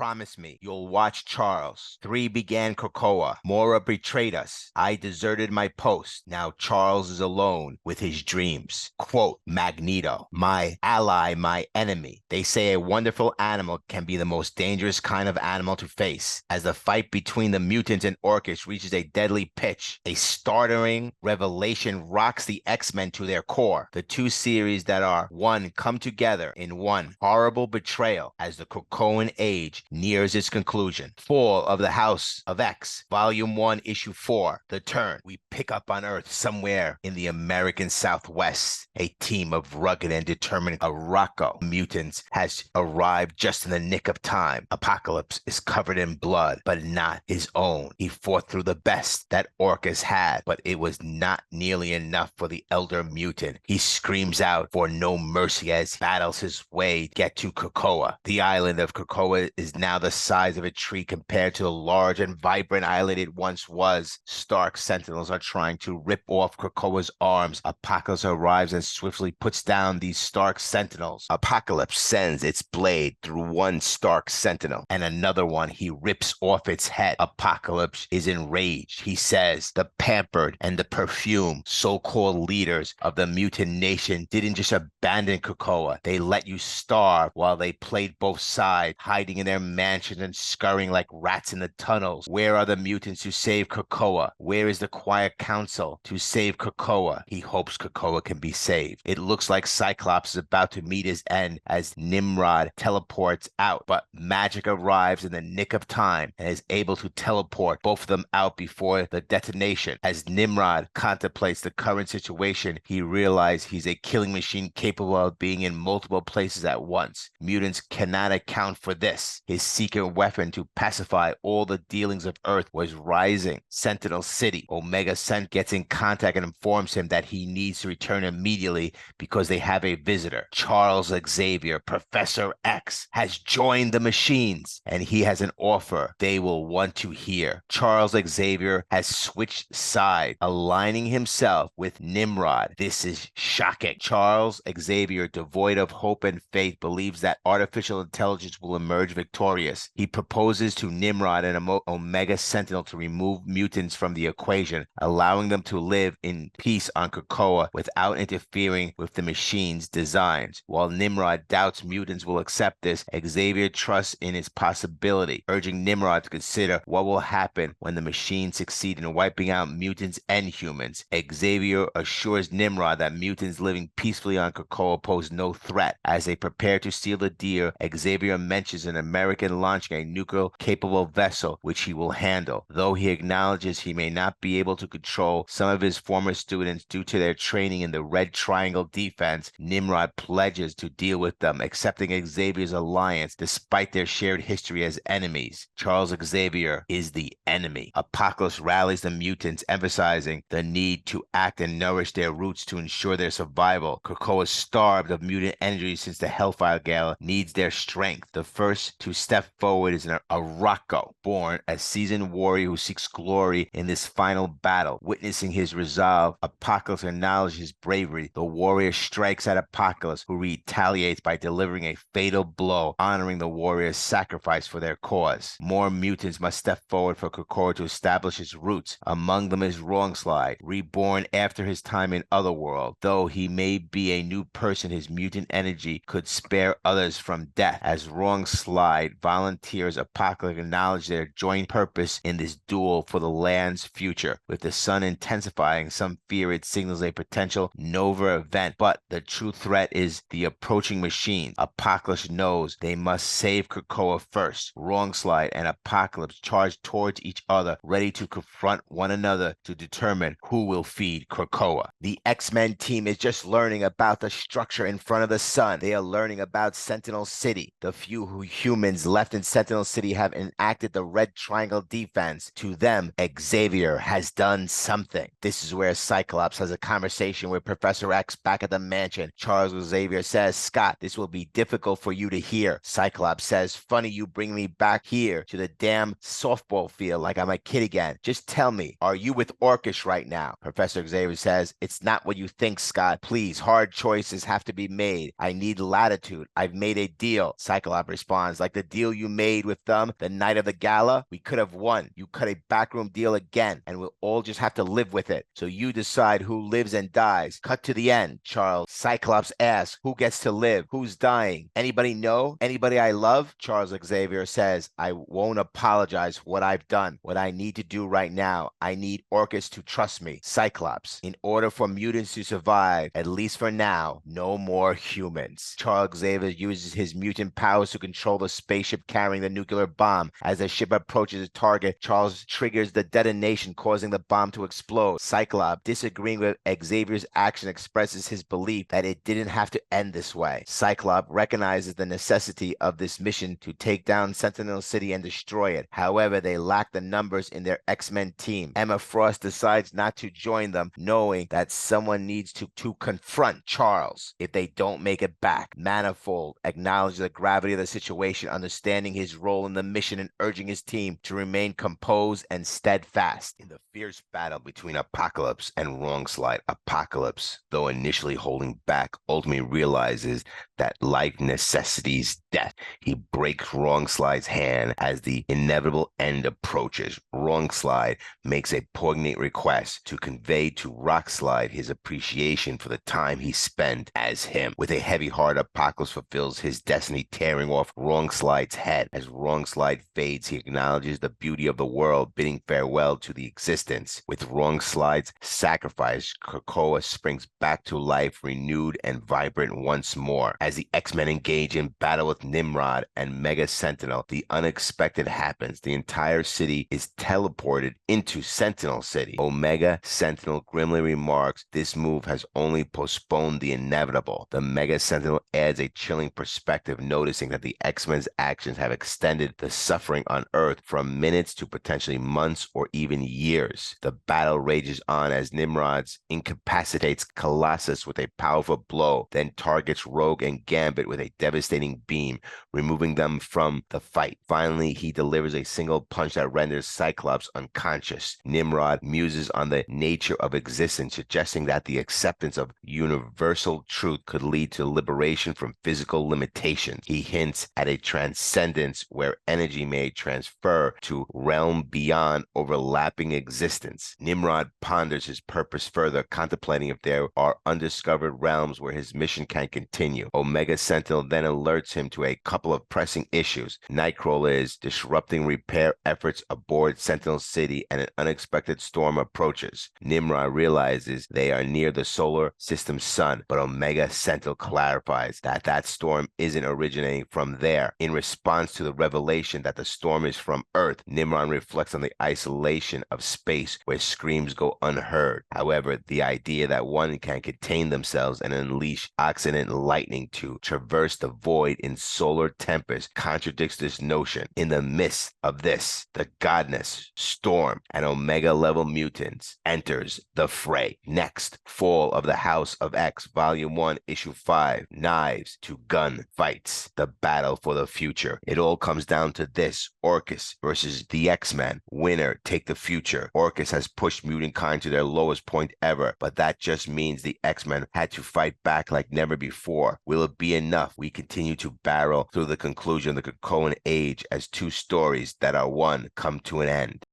Promise me you'll watch Charles. 3 began Krakoa. Mora betrayed us. I deserted my post. Now Charles is alone with his dreams. Quote, Magneto, my ally, my enemy. They say a wonderful animal can be the most dangerous kind of animal to face. As the fight between the mutants and Orcish reaches a deadly pitch, a startling revelation rocks the X-Men to their core. The 2 series that are one come together in one horrible betrayal as the Krakoan age nears its conclusion. Fall of the House of X, Volume 1, Issue 4, The Turn. We pick up on Earth somewhere in the American Southwest. A team of rugged and determined Araco mutants has arrived just in the nick of time. Apocalypse is covered in blood, but not his own. He fought through the best that Orcus had, but it was not nearly enough for the elder mutant. He screams out for no mercy as he battles his way to get to Krakoa. The island of Krakoa is now the size of a tree compared to the large and vibrant island it once was. Stark sentinels are trying to rip off Krakoa's arms. Apocalypse arrives and swiftly puts down these Stark sentinels. Apocalypse sends its blade through one Stark sentinel and another one he rips off its head. Apocalypse is enraged. He says the pampered and the perfumed so-called leaders of the mutant nation didn't just abandon Krakoa. They let you starve while they played both sides, hiding in their mansions and scurrying like rats in the tunnels. Where are the mutants to save Krakoa? Where is the Quiet Council to save Krakoa? He hopes Krakoa can be saved. It looks like Cyclops is about to meet his end as Nimrod teleports out, but magic arrives in the nick of time and is able to teleport both of them out before the detonation. As Nimrod contemplates the current situation, he realizes he's a killing machine capable of being in multiple places at once. Mutants cannot account for this. His secret weapon to pacify all the dealings of Earth was rising. Sentinel City. Omega Cent gets in contact and informs him that he needs to return immediately because they have a visitor. Charles Xavier, Professor X, has joined the machines, and he has an offer they will want to hear. Charles Xavier has switched sides, aligning himself with Nimrod. This is shocking. Charles Xavier, devoid of hope and faith, believes that artificial intelligence will emerge victorious. He proposes to Nimrod and Omega Sentinel to remove mutants from the equation, allowing them to live in peace on Krakoa without interfering with the machine's designs. While Nimrod doubts mutants will accept this, Xavier trusts in its possibility, urging Nimrod to consider what will happen when the machines succeed in wiping out mutants and humans. Xavier assures Nimrod that mutants living peacefully on Krakoa pose no threat. As they prepare to seal the deal, Xavier mentions an American launching a nuclear-capable vessel which he will handle. Though he acknowledges he may not be able to control some of his former students due to their training in the Red Triangle defense, Nimrod pledges to deal with them, accepting Xavier's alliance despite their shared history as enemies. Charles Xavier is the enemy. Apocalypse rallies the mutants, emphasizing the need to act and nourish their roots to ensure their survival. Krakoa is starved of mutant energy since the Hellfire Gala needs their strength. The first to step forward is an Araco, born a seasoned warrior who seeks glory in this final battle. Witnessing his resolve, Apocalypse acknowledges his bravery. The warrior strikes at Apocalypse, who retaliates by delivering a fatal blow, honoring the warrior's sacrifice for their cause. More mutants must step forward for Krakoa to establish its roots. Among them is Wrongslide, reborn after his time in Otherworld. Though he may be a new person, his mutant energy could spare others from death. As Wrongslide volunteers, Apocalypse acknowledges their joint purpose in this duel for the land's future. With the sun intensifying, some fear it signals a potential Nova event, but the true threat is the approaching machine. Apocalypse knows they must save Krakoa first. Wrongslide and Apocalypse charge towards each other, ready to confront one another to determine who will feed Krakoa. The X-Men team is just learning about the structure in front of the sun. They are learning about Sentinel City. The few humans left in Sentinel City have enacted the Red Triangle defense. To them, Xavier has done something. This is where Cyclops has a conversation with Professor X back at the mansion. Charles Xavier says, Scott, this will be difficult for you to hear. Cyclops says, funny you bring me back here to the damn softball field like I'm a kid again. Just tell me, are you with Orcish right now? Professor Xavier says, it's not what you think, Scott. Please, hard choices have to be made. I need latitude. I've made a deal. Cyclops responds, like the deal you made with them the night of the gala? We could have won. You cut a backroom deal again, and we'll all just have to live with it. So you decide who lives and dies. Cut to the end, Charles. Cyclops asks, who gets to live? Who's dying? Anybody know? Anybody I love? Charles Xavier says, I won't apologize for what I've done. What I need to do right now, I need Orchis to trust me. Cyclops, in order for mutants to survive, at least for now, no more humans. Charles Xavier uses his mutant powers to control the spaceship carrying the nuclear bomb. As the ship approaches its target, Charles triggers the detonation, causing the bomb to explode. Cyclops, disagreeing with Xavier's action, expresses his belief that it didn't have to end this way. Cyclops recognizes the necessity of this mission to take down Sentinel City and destroy it. However, they lack the numbers in their X-Men team. Emma Frost decides not to join them, knowing that someone needs to confront Charles if they don't make it back. Manifold acknowledges the gravity of the situation, understanding his role in the mission and urging his team to remain composed and steadfast. In the fierce battle between Apocalypse and Wrongslide, Apocalypse, though initially holding back, ultimately realizes that life necessitates death. He breaks Wrongslide's hand as the inevitable end approaches. Wrongslide makes a poignant request to convey to Rockslide his appreciation for the time he spent as him. With a heavy heart, Apocalypse fulfills his destiny, tearing off Wrongslide's head. As Wrongslide fades, he acknowledges the beauty of the world, bidding farewell to the existence. With Wrongslide's sacrifice, Krakoa springs back to life, renewed and vibrant once more. As the X-Men engage in battle with Nimrod and Mega Sentinel, the unexpected happens. The entire city is teleported into Sentinel City. Omega Sentinel grimly remarks, this move has only postponed the inevitable. The Mega Sentinel adds a chilling perspective, noticing that the X-Men's actions have extended the suffering on Earth from minutes to potentially months or even years. The battle rages on as Nimrod incapacitates Colossus with a powerful blow, then targets Rogue and Gambit with a devastating beam, removing them from the fight. Finally, he delivers a single punch that renders Cyclops unconscious. Nimrod muses on the nature of existence, suggesting that the acceptance of universal truth could lead to liberation from physical limitations. He hints at a transcendence where energy may transfer to realm beyond overlapping existence. Nimrod ponders his purpose further, contemplating if there are undiscovered realms where his mission can continue. Omega Sentinel then alerts him to a couple of pressing issues. Nightcrawler is disrupting repair efforts aboard Sentinel City, and an unexpected storm approaches. Nimrod realizes they are near the solar system's sun, but Omega Sentinel clarifies that that storm isn't originating from there. In response to the revelation that the storm is from Earth, Nimrod reflects on the isolation of space where screams go unheard. However, the idea that one can contain themselves and unleash accident lightning to traverse the void in solar tempest contradicts this notion. In the midst of this, the Godness, Storm, and Omega-level mutants enters the fray. Next, Fall of the House of X, Volume 1, Issue 5, Knives to Gun Fights, the battle for the future. It all comes down to this: Orchis versus the X-Men. Winner take the future. Orchis has pushed mutantkind to their lowest point ever, but that just means the X-Men had to fight back like never before. Will it be enough? We continue to barrel through the conclusion of the Krakoan age as two stories that are one come to an end.